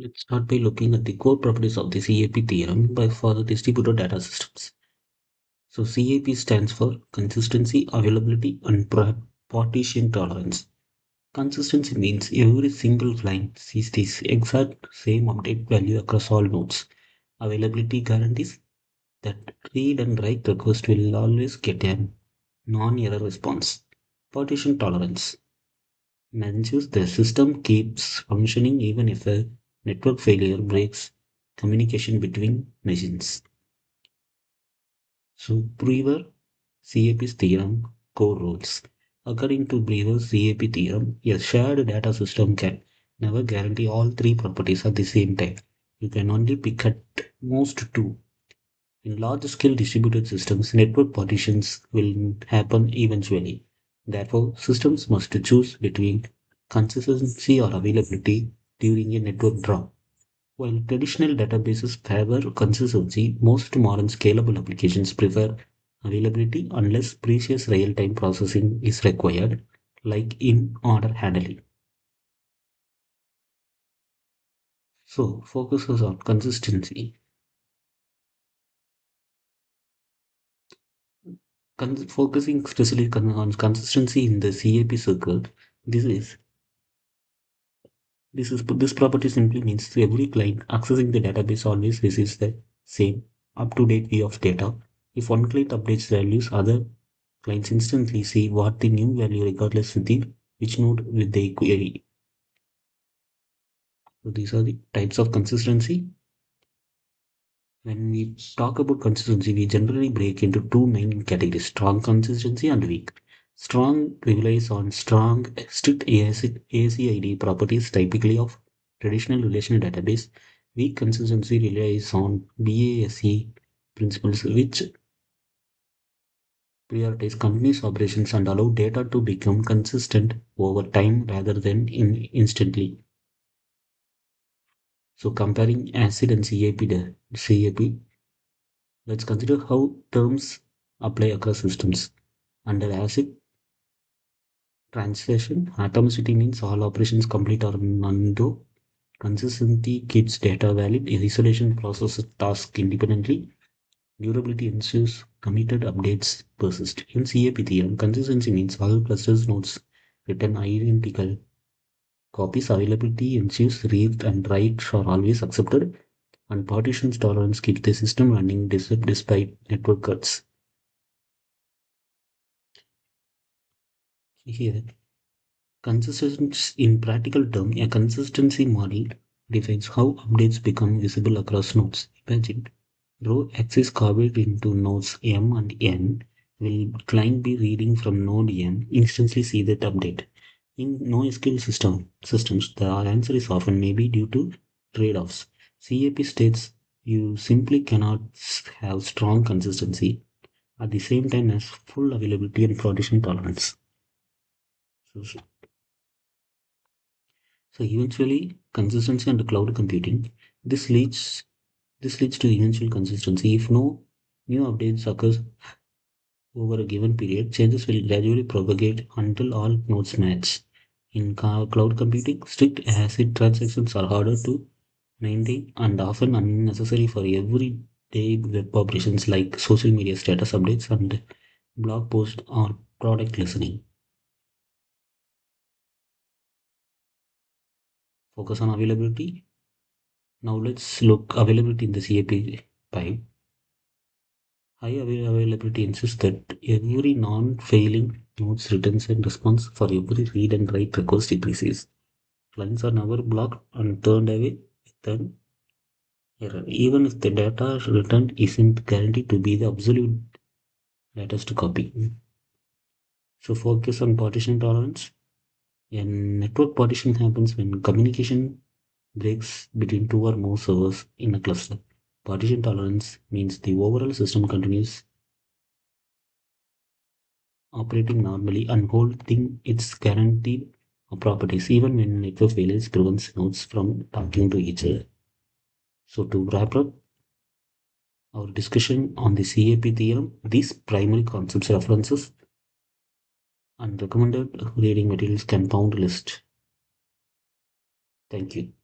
Let's start by looking at the core properties of the CAP theorem for the distributed data systems. So CAP stands for consistency, availability, and partition tolerance. Consistency means every single line sees the exact same update value across all nodes. Availability guarantees that read and write request will always get a non-error response. Partition tolerance ensures the system keeps functioning even if a network failure breaks communication between machines. So Brewer CAP's theorem core rules. According to Brewer's CAP theorem, a shared data system can never guarantee all three properties at the same time. You can only pick at most two. In large-scale distributed systems, network partitions will happen eventually. Therefore, systems must choose between consistency or availability during a network drop. While traditional databases favor consistency, most modern scalable applications prefer availability unless precious real-time processing is required, like in-order handling. So, focuses on consistency. Focusing especially on consistency in the CAP circle, this is this property simply means every client accessing the database always receives the same up-to-date view of data. If one client updates values, other clients instantly see what the new value regardless of the which node with the query. So these are the types of consistency. When we talk about consistency, we generally break into two main categories: strong consistency and weak. Strong relies on strong, strict ACID properties, typically of traditional relational database. Weak consistency relies on BASE principles, which prioritize continuous operations and allow data to become consistent over time rather than instantly. So comparing ACID and CAP, let's consider how terms apply across systems. Under ACID translation, atomicity means all operations complete or undo. Consistency keeps data valid. Isolation processes tasks independently. Durability ensures committed updates persist. In CAP theorem, consistency means all clusters nodes return identical copies. Availability ensures read and write are always accepted, and partitions tolerance keeps the system running despite network cuts. Here, consistency in practical term, a consistency model defines how updates become visible across nodes. Imagine row X is copied into nodes M and N. Will client be reading from node M instantly see that update? In NoSQL systems, the answer is often maybe due to trade-offs. CAP states you simply cannot have strong consistency at the same time as full availability and partition tolerance. So, so eventually, consistency and cloud computing. This leads this leads to eventual consistency. If no new updates occurs over a given period, changes will gradually propagate until all nodes match. In cloud computing, strict ACID transactions are harder to maintain and often unnecessary for everyday web operations like social media status updates and blog posts or product listening. Focus on availability. Now let's look availability in the CAP pipe. High availability insists that every non-failing nodes returns a response for every read and write request it receives. Clients are never blocked and turned away with an error, even if the data returned isn't guaranteed to be the absolute latest to copy. So focus on partition tolerance. A network partition happens when communication breaks between two or more servers in a cluster. Partition tolerance means the overall system continues operating normally and holding its guaranteed properties even when network failures prevents nodes from talking to each other. So to wrap up our discussion on the CAP theorem, these primary concepts, references, and recommended reading materials can found list. Thank you.